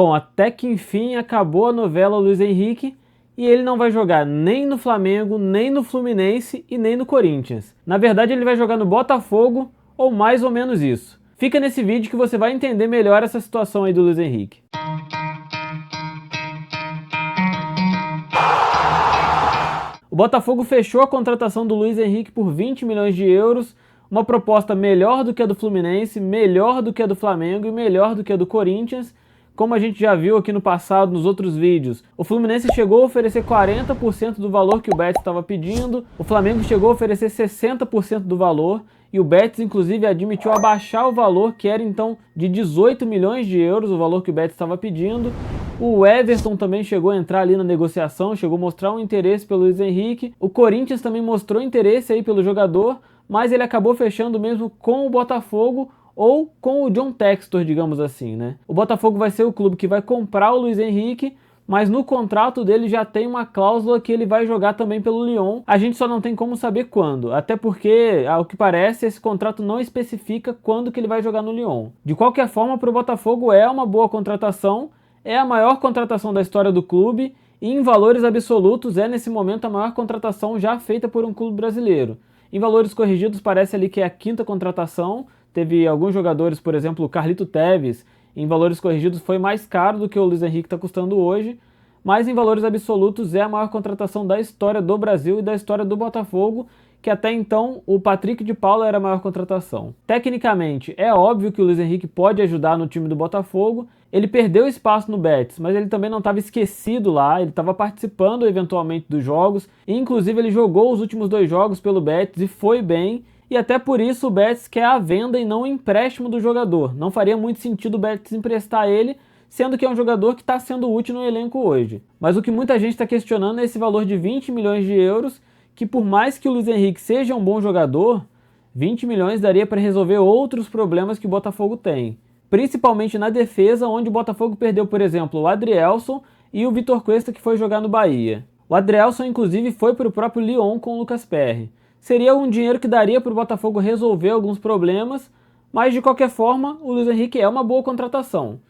Bom, até que enfim acabou a novela Luiz Henrique e ele não vai jogar nem no Flamengo, nem no Fluminense e nem no Corinthians. Na verdade, ele vai jogar no Botafogo, ou mais ou menos isso. Fica nesse vídeo que você vai entender melhor essa situação aí do Luiz Henrique. O Botafogo fechou a contratação do Luiz Henrique por 20 milhões de euros, uma proposta melhor do que a do Fluminense, melhor do que a do Flamengo e melhor do que a do Corinthians. Como a gente já viu aqui no passado, nos outros vídeos, o Fluminense chegou a oferecer 40% do valor que o Betis estava pedindo, o Flamengo chegou a oferecer 60% do valor, e o Betis inclusive admitiu abaixar o valor, que era então de 18 milhões de euros, o valor que o Betis estava pedindo. O Everton também chegou a entrar ali na negociação, chegou a mostrar um interesse pelo Luiz Henrique. O Corinthians também mostrou interesse aí pelo jogador, mas ele acabou fechando mesmo com o Botafogo, ou com o John Textor, digamos assim, né? O Botafogo vai ser o clube que vai comprar o Luiz Henrique, mas no contrato dele já tem uma cláusula que ele vai jogar também pelo Lyon. A gente só não tem como saber quando, até porque, ao que parece, esse contrato não especifica quando que ele vai jogar no Lyon. De qualquer forma, para o Botafogo é uma boa contratação, é a maior contratação da história do clube, e em valores absolutos é nesse momento a maior contratação já feita por um clube brasileiro. Em valores corrigidos parece ali que é a quinta contratação. Teve alguns jogadores, por exemplo, o Carlito Tevez, em valores corrigidos foi mais caro do que o Luiz Henrique está custando hoje, mas em valores absolutos é a maior contratação da história do Brasil e da história do Botafogo, que até então o Patrick de Paula era a maior contratação. Tecnicamente, é óbvio que o Luiz Henrique pode ajudar no time do Botafogo. Ele perdeu espaço no Betis, mas ele também não estava esquecido lá, ele estava participando eventualmente dos jogos, e inclusive ele jogou os últimos 2 jogos pelo Betis e foi bem. E até por isso o Betis quer a venda e não o empréstimo do jogador. Não faria muito sentido o Betis emprestar ele, sendo que é um jogador que está sendo útil no elenco hoje. Mas o que muita gente está questionando é esse valor de 20 milhões de euros, que por mais que o Luiz Henrique seja um bom jogador, 20 milhões daria para resolver outros problemas que o Botafogo tem. Principalmente na defesa, onde o Botafogo perdeu, por exemplo, o Adrielson e o Vitor Cuesta, que foi jogar no Bahia. O Adrielson, inclusive, foi para o próprio Lyon com o Lucas Perry. Seria um dinheiro que daria para o Botafogo resolver alguns problemas, mas de qualquer forma, o Luiz Henrique é uma boa contratação.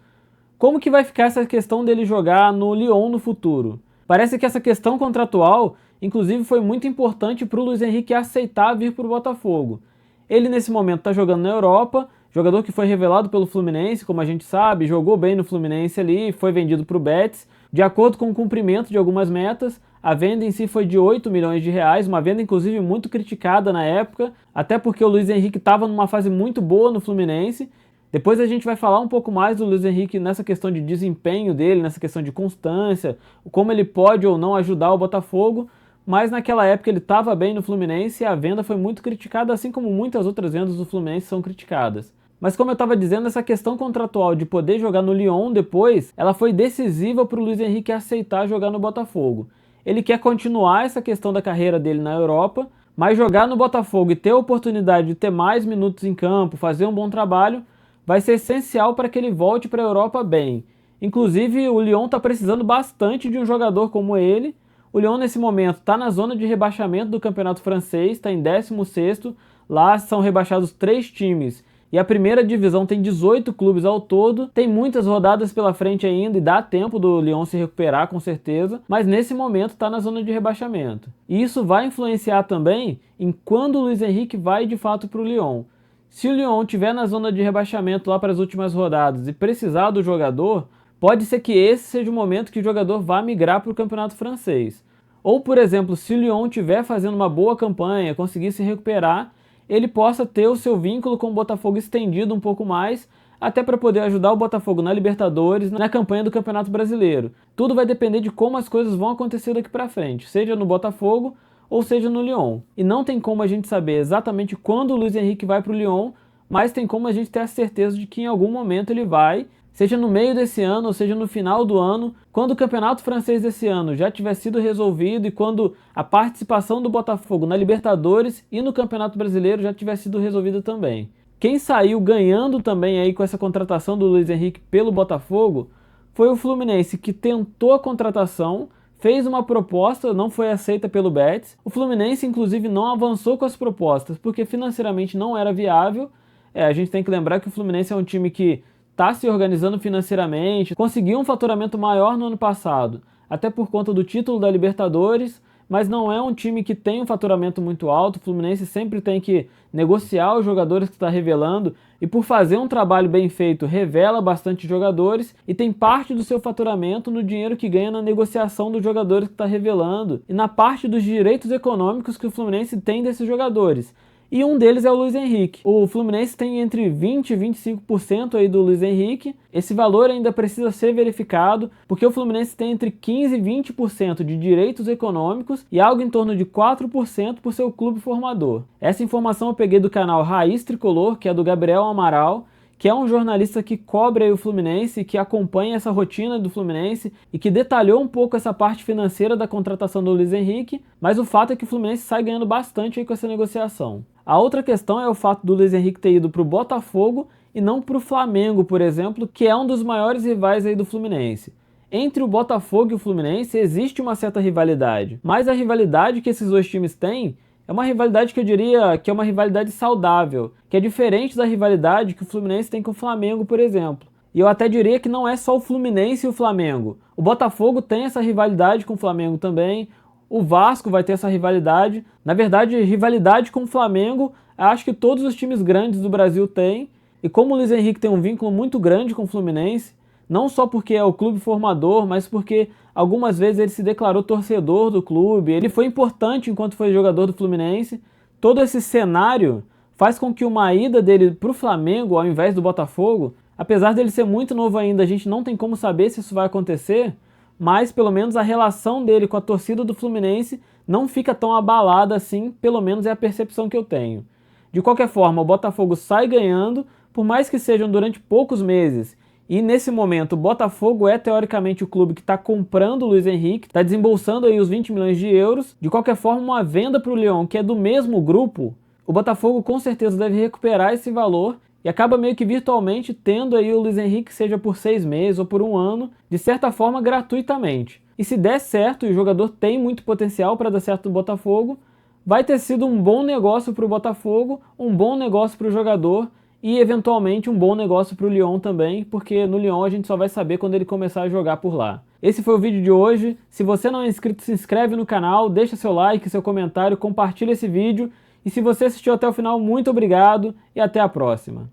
Como que vai ficar essa questão dele jogar no Lyon no futuro? Parece que essa questão contratual, inclusive, foi muito importante para o Luiz Henrique aceitar vir para o Botafogo. Ele, nesse momento, está jogando na Europa, jogador que foi revelado pelo Fluminense, como a gente sabe, jogou bem no Fluminense ali, foi vendido para o Betis, de acordo com o cumprimento de algumas metas. A venda em si foi de 8 milhões de reais, uma venda inclusive muito criticada na época, até porque o Luiz Henrique estava numa fase muito boa no Fluminense. Depois a gente vai falar um pouco mais do Luiz Henrique nessa questão de desempenho dele, nessa questão de constância, como ele pode ou não ajudar o Botafogo, mas naquela época ele estava bem no Fluminense e a venda foi muito criticada, assim como muitas outras vendas do Fluminense são criticadas. Mas como eu estava dizendo, essa questão contratual de poder jogar no Lyon depois, ela foi decisiva para o Luiz Henrique aceitar jogar no Botafogo. Ele quer continuar essa questão da carreira dele na Europa, mas jogar no Botafogo e ter a oportunidade de ter mais minutos em campo, fazer um bom trabalho, vai ser essencial para que ele volte para a Europa bem. Inclusive, o Lyon está precisando bastante de um jogador como ele. O Lyon, nesse momento, está na zona de rebaixamento do Campeonato Francês, está em 16º. Lá são rebaixados 3 times. E a primeira divisão tem 18 clubes ao todo, tem muitas rodadas pela frente ainda e dá tempo do Lyon se recuperar com certeza, mas nesse momento está na zona de rebaixamento. E isso vai influenciar também em quando o Luiz Henrique vai de fato para o Lyon. Se o Lyon estiver na zona de rebaixamento lá para as últimas rodadas e precisar do jogador, pode ser que esse seja o momento que o jogador vá migrar para o campeonato francês. Ou, por exemplo, se o Lyon estiver fazendo uma boa campanha, conseguir se recuperar, ele possa ter o seu vínculo com o Botafogo estendido um pouco mais, até para poder ajudar o Botafogo na Libertadores, na campanha do Campeonato Brasileiro. Tudo vai depender de como as coisas vão acontecer daqui para frente, seja no Botafogo ou seja no Lyon. E não tem como a gente saber exatamente quando o Luiz Henrique vai para o Lyon, mas tem como a gente ter a certeza de que em algum momento ele vai, seja no meio desse ano ou seja no final do ano, quando o Campeonato Francês desse ano já tiver sido resolvido e quando a participação do Botafogo na Libertadores e no Campeonato Brasileiro já tiver sido resolvida também. Quem saiu ganhando também aí com essa contratação do Luiz Henrique pelo Botafogo foi o Fluminense, que tentou a contratação, fez uma proposta, não foi aceita pelo Betis. O Fluminense, inclusive, não avançou com as propostas porque financeiramente não era viável. A gente tem que lembrar que o Fluminense é um time que está se organizando financeiramente, conseguiu um faturamento maior no ano passado, até por conta do título da Libertadores, mas não é um time que tem um faturamento muito alto. O Fluminense sempre tem que negociar os jogadores que está revelando, e por fazer um trabalho bem feito, revela bastante jogadores e tem parte do seu faturamento no dinheiro que ganha na negociação dos jogadores que está revelando e na parte dos direitos econômicos que o Fluminense tem desses jogadores. E um deles é o Luiz Henrique. O Fluminense tem entre 20% e 25% aí do Luiz Henrique. Esse valor ainda precisa ser verificado, porque o Fluminense tem entre 15% e 20% de direitos econômicos e algo em torno de 4% por seu clube formador. Essa informação eu peguei do canal Raiz Tricolor, que é do Gabriel Amaral, que é um jornalista que cobre aí o Fluminense, que acompanha essa rotina do Fluminense e que detalhou um pouco essa parte financeira da contratação do Luiz Henrique, mas o fato é que o Fluminense sai ganhando bastante aí com essa negociação. A outra questão é o fato do Luiz Henrique ter ido para o Botafogo e não para o Flamengo, por exemplo, que é um dos maiores rivais aí do Fluminense. Entre o Botafogo e o Fluminense existe uma certa rivalidade, mas a rivalidade que esses dois times têm é uma rivalidade que eu diria que é uma rivalidade saudável, que é diferente da rivalidade que o Fluminense tem com o Flamengo, por exemplo. E eu até diria que não é só o Fluminense e o Flamengo. O Botafogo tem essa rivalidade com o Flamengo também, o Vasco vai ter essa rivalidade. Na verdade, rivalidade com o Flamengo, acho que todos os times grandes do Brasil têm. E como o Luiz Henrique tem um vínculo muito grande com o Fluminense, não só porque é o clube formador, mas porque algumas vezes ele se declarou torcedor do clube, ele foi importante enquanto foi jogador do Fluminense. Todo esse cenário faz com que uma ida dele para o Flamengo ao invés do Botafogo, apesar dele ser muito novo ainda, a gente não tem como saber se isso vai acontecer, mas pelo menos a relação dele com a torcida do Fluminense não fica tão abalada assim, pelo menos é a percepção que eu tenho. De qualquer forma, o Botafogo sai ganhando, por mais que sejam durante poucos meses, e nesse momento o Botafogo é teoricamente o clube que está comprando o Luiz Henrique, está desembolsando aí os 20 milhões de euros, de qualquer forma uma venda para o Lyon, que é do mesmo grupo, o Botafogo com certeza deve recuperar esse valor e acaba meio que virtualmente tendo aí o Luiz Henrique, seja por 6 meses ou por um ano, de certa forma gratuitamente. E se der certo, e o jogador tem muito potencial para dar certo no Botafogo, vai ter sido um bom negócio para o Botafogo, um bom negócio para o jogador e eventualmente um bom negócio para o Lyon também, porque no Lyon a gente só vai saber quando ele começar a jogar por lá. Esse foi o vídeo de hoje. Se você não é inscrito, se inscreve no canal, deixa seu like, seu comentário, compartilha esse vídeo. E se você assistiu até o final, muito obrigado e até a próxima.